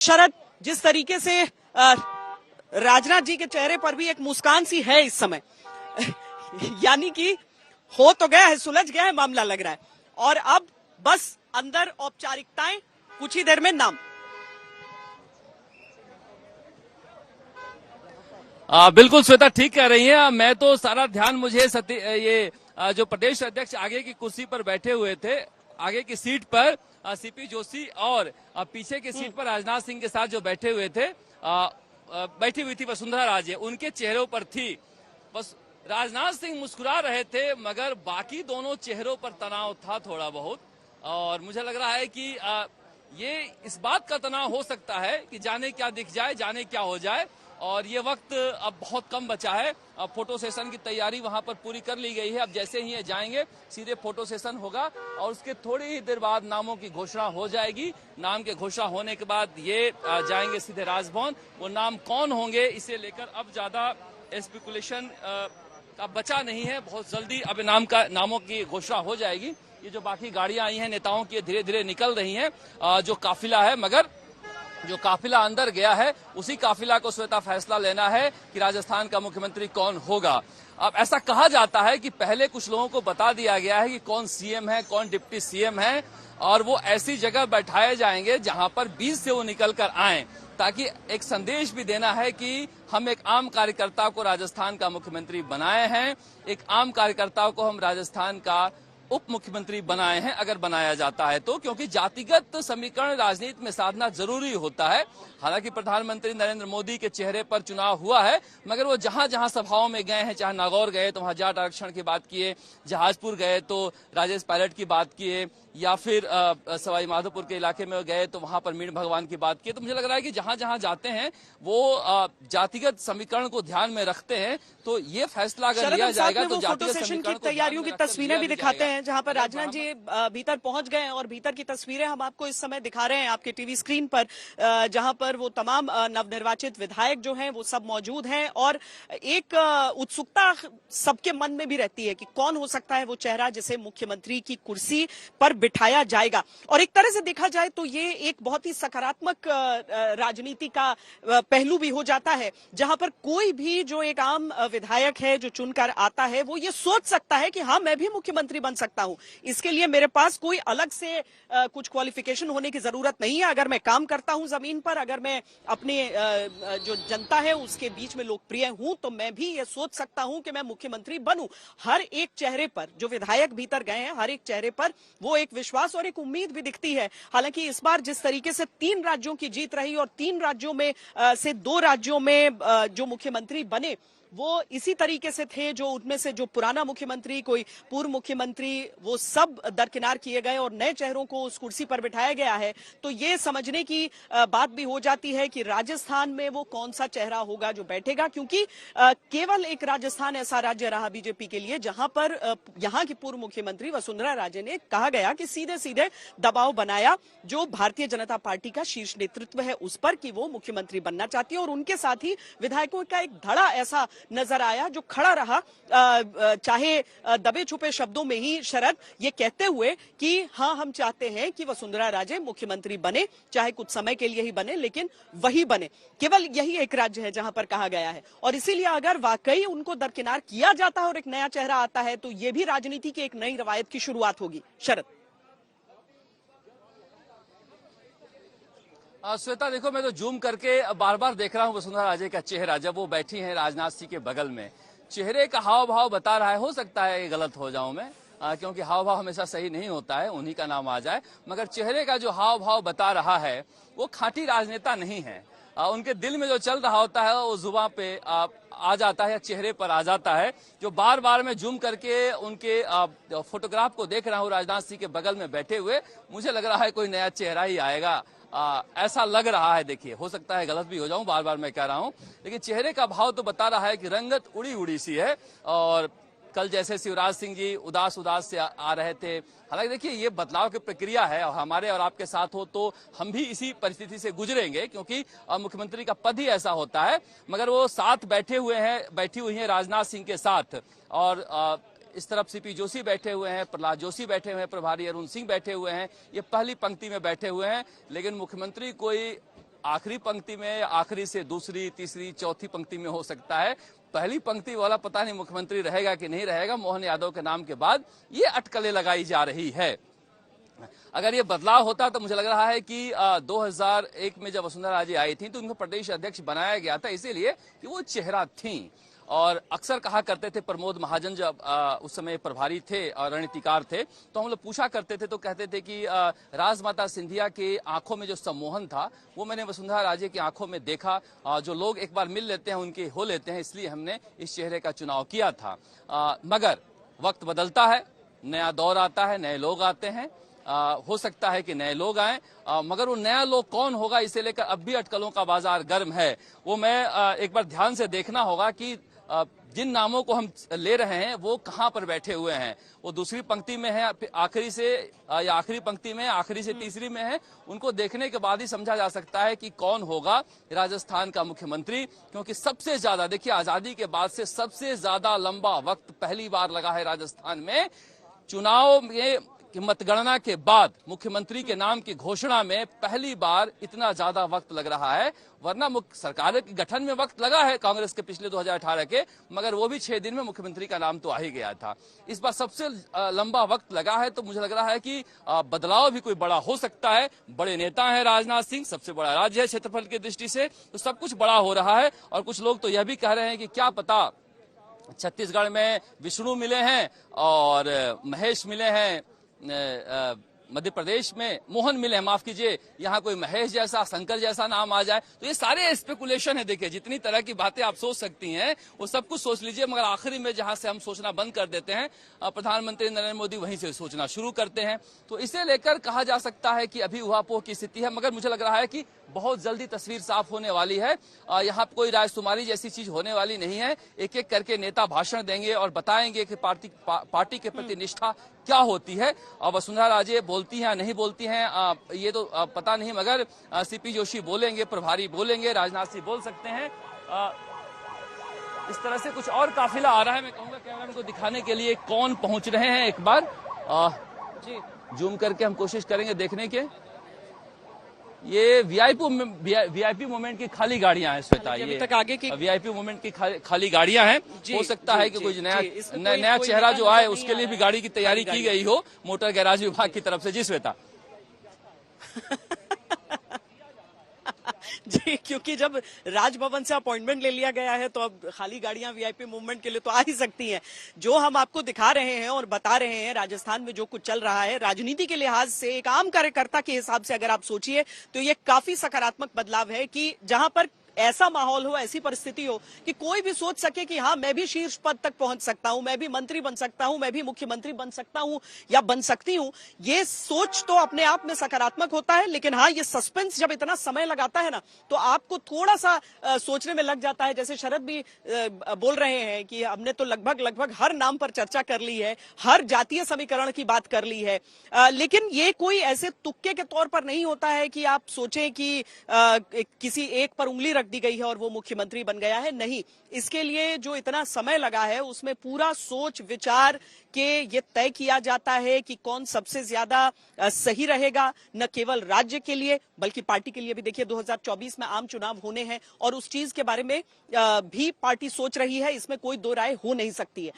शरद, जिस तरीके से राजनाथ जी के चेहरे पर भी एक मुस्कान सी है इस समय यानी कि हो तो गया है, सुलझ गया है मामला लग रहा है, और अब बस अंदर औपचारिकताएं, कुछ ही देर में नाम। बिल्कुल श्वेता ठीक कह रही हैं। मैं तो सारा ध्यान मुझे जो प्रदेश अध्यक्ष आगे की कुर्सी पर बैठे हुए थे, आगे की सीट पर सीपी जोशी और पीछे की सीट पर राजनाथ सिंह के साथ जो बैठे हुए थे, बैठी हुई थी वसुंधरा राजे, उनके चेहरों पर थी। बस राजनाथ सिंह मुस्कुरा रहे थे, मगर बाकी दोनों चेहरों पर तनाव था थोड़ा बहुत। और मुझे लग रहा है कि ये इस बात का तनाव हो सकता है कि जाने क्या दिख जाए, जाने क्या हो जाए। और ये वक्त अब बहुत कम बचा है। अब फोटो सेशन की तैयारी वहां पर पूरी कर ली गई है। अब जैसे ही ये जाएंगे सीधे फोटो सेशन होगा और उसके थोड़ी ही देर बाद नामों की घोषणा हो जाएगी। नाम के घोषणा होने के बाद ये जाएंगे सीधे राजभवन। वो नाम कौन होंगे इसे लेकर अब ज्यादा स्पेकुलेशन का बचा नहीं है। बहुत जल्दी अब नामों की घोषणा हो जाएगी। ये जो बाकी गाड़ियां आई हैं नेताओं की, धीरे धीरे निकल रही हैं, जो काफिला है, मगर जो काफिला अंदर गया है उसी काफिला को श्वेता फैसला लेना है कि राजस्थान का मुख्यमंत्री कौन होगा। अब ऐसा कहा जाता है कि पहले कुछ लोगों को बता दिया गया है कि कौन सीएम है, कौन डिप्टी सीएम है, और वो ऐसी जगह बैठाए जाएंगे जहां पर बीच से वो निकल कर आए, ताकि एक संदेश भी देना है कि हम एक आम कार्यकर्ता को राजस्थान का मुख्यमंत्री बनाए हैं, एक आम कार्यकर्ता को हम राजस्थान का उप मुख्यमंत्री बनाए हैं, अगर बनाया जाता है तो। क्योंकि जातिगत समीकरण राजनीति में साधना जरूरी होता है। हालांकि प्रधानमंत्री नरेंद्र मोदी के चेहरे पर चुनाव हुआ है, मगर वो जहां जहां सभाओं में गए हैं, चाहे नागौर गए तो वहां जाट आरक्षण की बात किए, जहाजपुर गए तो राजेश पायलट की बात किए, या फिर सवाई माधोपुर के इलाके में गए तो वहां पर मीण भगवान की बात किए। तो मुझे लग रहा है कि जहां जहां जाते हैं वो जातिगत समीकरण को ध्यान में रखते हैं। तो ये फैसला अगर लिया जाएगा तो फोटो सेशन की तैयारियों की तस्वीरें भी दिखाते हैं जहां पर राजनाथ जी भीतर पहुंच गए हैं, और भीतर की तस्वीरें हम आपको इस समय दिखा रहे हैं आपके टीवी स्क्रीन पर, जहां पर वो तमाम नवनिर्वाचित विधायक जो हैं वो सब मौजूद हैं। और एक उत्सुकता सबके मन में भी रहती है कि कौन हो सकता है वो चेहरा जिसे मुख्यमंत्री की कुर्सी पर बिठाया जाएगा। और एक तरह से देखा जाए तो ये एक बहुत ही सकारात्मक राजनीति का पहलू भी हो जाता है, जहां पर कोई भी जो एक आम विधायक है जो चुनकर आता है वो ये सोच सकता है कि हाँ, मैं भी मुख्यमंत्री बन सकता हूं। इसके लिए मेरे पास कोई अलग से कुछ क्वालिफिकेशन होने की जरूरत नहीं है। अगर मैं काम करता हूं जमीन पर, अगर मैं अपने जो जनता है उसके बीच में लोकप्रिय हूं, तो मैं भी ये सोच सकता हूं कि मैं मुख्यमंत्री बनूं। हर एक चेहरे पर जो विधायक भीतर गए हैं, हर एक चेहरे पर वो एक विश्वास और एक उम्मीद भी दिखती है। हालांकि इस बार जिस तरीके से 3 राज्यों की जीत रही और 3 राज्यों में से 2 राज्यों में जो मुख्यमंत्री बने वो इसी तरीके से थे, जो उनमें से जो पुराना मुख्यमंत्री, कोई पूर्व मुख्यमंत्री, वो सब दरकिनार किए गए और नए चेहरों को उस कुर्सी पर बिठाया गया है। तो ये समझने की बात भी हो जाती है कि राजस्थान में वो कौन सा चेहरा होगा जो बैठेगा, क्योंकि केवल एक राजस्थान ऐसा राज्य रहा बीजेपी के लिए जहां पर यहां की पूर्व मुख्यमंत्री वसुंधरा राजे ने कहा गया कि सीधे सीधे दबाव बनाया जो भारतीय जनता पार्टी का शीर्ष नेतृत्व है उस पर, कि वो मुख्यमंत्री बनना चाहती है। और उनके साथ ही विधायकों का एक धड़ा ऐसा नजर आया जो खड़ा रहा, चाहे दबे छुपे शब्दों में ही, शरद, ये कहते हुए कि हाँ, हम चाहते हैं कि वसुंधरा राजे मुख्यमंत्री बने, चाहे कुछ समय के लिए ही बने, लेकिन वही बने। केवल यही एक राज्य है जहां पर कहा गया है, और इसीलिए अगर वाकई उनको दरकिनार किया जाता है और एक नया चेहरा आता है तो ये भी राजनीति की एक नई रवायत की शुरुआत होगी। शरद। श्वेता देखो, मैं तो जूम करके बार बार देख रहा हूँ वसुंधरा राजे का चेहरा। जब वो बैठी हैं राजनाथ सिंह के बगल में, चेहरे का हाव भाव बता रहा है। हो सकता है गलत हो जाऊं मैं, क्योंकि हाव भाव हमेशा सही नहीं होता है, उन्हीं का नाम आ जाए, मगर चेहरे का जो हाव भाव बता रहा है वो खांटी राजनेता नहीं है। उनके दिल में जो चल रहा होता है वो जुबान पे आ जाता है या चेहरे पर आ जाता है। जो बार बार मैं जूम करके उनके फोटोग्राफ को देख रहा हूँ राजनाथ सिंह के बगल में बैठे हुए, मुझे लग रहा है कोई नया चेहरा ही आएगा, ऐसा लग रहा है। देखिए, हो सकता है गलत भी हो जाऊं, बार बार मैं कह रहा हूं, लेकिन चेहरे का भाव तो बता रहा है कि रंगत उड़ी उड़ी सी है। और कल जैसे शिवराज सिंह जी उदास उदास से आ रहे थे, हालांकि देखिए ये बदलाव की प्रक्रिया है और हमारे और आपके साथ हो तो हम भी इसी परिस्थिति से गुजरेंगे, क्योंकि मुख्यमंत्री का पद ही ऐसा होता है। मगर वो साथ बैठी हुई हैं राजनाथ सिंह के साथ, और इस तरफ सीपी जोशी बैठे हुए हैं, प्रहलाद जोशी बैठे हुए हैं, प्रभारी अरुण सिंह बैठे हुए हैं, ये पहली पंक्ति में बैठे हुए हैं। लेकिन मुख्यमंत्री कोई आखिरी पंक्ति में, आखिरी से दूसरी, तीसरी, चौथी पंक्ति में हो सकता है। पहली पंक्ति वाला पता नहीं मुख्यमंत्री रहेगा कि नहीं रहेगा। मोहन यादव के नाम के बाद ये अटकलें लगाई जा रही है। अगर ये बदलाव होता तो मुझे लग रहा है कि 2001 में जब वसुंधरा राजे आई थी तो उनको प्रदेश अध्यक्ष बनाया गया था इसीलिए कि वो चेहरा थी। और अक्सर कहा करते थे प्रमोद महाजन जब उस समय प्रभारी थे और रणनीतिकार थे, तो हम लोग पूछा करते थे तो कहते थे कि राजमाता सिंधिया के आंखों में जो सम्मोहन था वो मैंने वसुंधरा राजे की आंखों में देखा। जो लोग एक बार मिल लेते हैं उनके हो लेते हैं, इसलिए हमने इस चेहरे का चुनाव किया था। मगर वक्त बदलता है, नया दौर आता है, नए लोग आते हैं। हो सकता है कि नए लोग आए, मगर वो नया लोग कौन होगा इसे लेकर अब भी अटकलों का बाजार गर्म है। वो मैं एक बार ध्यान से देखना होगा कि जिन नामों को हम ले रहे हैं वो कहां पर बैठे हुए हैं। वो दूसरी पंक्ति में है, आखिरी से या आखिरी पंक्ति में, आखिरी से तीसरी में है। उनको देखने के बाद ही समझा जा सकता है कि कौन होगा राजस्थान का मुख्यमंत्री। क्योंकि सबसे ज्यादा, देखिए, आजादी के बाद से सबसे ज्यादा लंबा वक्त पहली बार लगा है राजस्थान में। चुनाव में कि मतगणना के बाद मुख्यमंत्री के नाम की घोषणा में पहली बार इतना ज्यादा वक्त लग रहा है। वरना सरकार के गठन में वक्त लगा है कांग्रेस के पिछले 2018 के, मगर वो भी 6 दिन में मुख्यमंत्री का नाम तो आ ही गया था। इस बार सबसे लंबा वक्त लगा है, तो मुझे लग रहा है कि बदलाव भी कोई बड़ा हो सकता है। बड़े नेता हैं राजनाथ सिंह, सबसे बड़ा राज्य है क्षेत्रफल की दृष्टि से, तो सब कुछ बड़ा हो रहा है। और कुछ लोग तो यह भी कह रहे हैं कि क्या पता छत्तीसगढ़ में विष्णु मिले हैं और महेश मिले हैं, मध्य प्रदेश में मोहन मिले हैं, माफ कीजिए, यहाँ कोई महेश जैसा, शंकर जैसा नाम आ जाए। तो ये सारे स्पेकुलेशन है। देखिए, जितनी तरह की बातें आप सोच सकती हैं वो सब कुछ सोच लीजिए, मगर आखिरी में जहां से हम सोचना बंद कर देते हैं, प्रधानमंत्री नरेंद्र मोदी वहीं से सोचना शुरू करते हैं। तो इसे लेकर कहा जा सकता है कि अभी उहापोह की स्थिति है, मगर मुझे लग रहा है कि बहुत जल्दी तस्वीर साफ होने वाली है। यहाँ कोई राजकुमारी जैसी चीज होने वाली नहीं है। एक एक करके नेता भाषण देंगे और बताएंगे कि पार्टी के प्रति निष्ठा क्या होती है। वसुंधरा राजे बोलती हैं या नहीं बोलती हैं ये तो पता नहीं, मगर सीपी जोशी बोलेंगे, प्रभारी बोलेंगे, राजनाथ सिंह बोल सकते हैं। इस तरह से कुछ और काफिला आ रहा है। मैं कहूंगा कैमरामैन को दिखाने के लिए कौन पहुंच रहे हैं एक बार जी जूम करके हम कोशिश करेंगे देखने के। ये वीआईपी मूवमेंट की खाली गाड़ियां हैं श्वेता, ये तक आगे की वीआईपी मूवमेंट की खाली गाड़ियां हैं। हो सकता है कि कोई नया चेहरा जो आए उसके लिए भी गाड़ी की तैयारी की गई हो मोटर गैराज विभाग की तरफ से। जी श्वेता। जी, क्योंकि जब राजभवन से अपॉइंटमेंट ले लिया गया है तो अब खाली गाड़ियां वीआईपी मूवमेंट के लिए तो आ ही सकती हैं। जो हम आपको दिखा रहे हैं और बता रहे हैं राजस्थान में जो कुछ चल रहा है, राजनीति के लिहाज से, एक आम कार्यकर्ता के हिसाब से अगर आप सोचिए तो ये काफी सकारात्मक बदलाव है कि जहां पर ऐसा माहौल हो, ऐसी परिस्थिति हो कि कोई भी सोच सके कि हाँ, मैं भी शीर्ष पद तक पहुंच सकता हूं, मैं भी मंत्री बन सकता हूं, मैं भी मुख्यमंत्री बन सकता हूं या बन सकती हूं। ये सोच तो अपने आप में सकारात्मक होता है, लेकिन हाँ, ये सस्पेंस जब इतना समय लगाता है ना, तो आपको थोड़ा सा सोचने में लग जाता है। जैसे शरद भी बोल रहे हैं कि हमने तो लगभग हर नाम पर चर्चा कर ली है, हर जातीय समीकरण की बात कर ली है, लेकिन ये कोई ऐसे तुक्के के तौर पर नहीं होता है कि आप सोचें कि किसी एक पर उंगली रख दी गई है और वो मुख्यमंत्री बन गया है। नहीं, इसके लिए जो इतना समय लगा है उसमें पूरा सोच विचार के ये तय किया जाता है कि कौन सबसे ज्यादा सही रहेगा, न केवल राज्य के लिए बल्कि पार्टी के लिए भी। देखिए, 2024 में आम चुनाव होने हैं और उस चीज के बारे में भी पार्टी सोच रही है, इसमें कोई दो राय हो नहीं सकती है।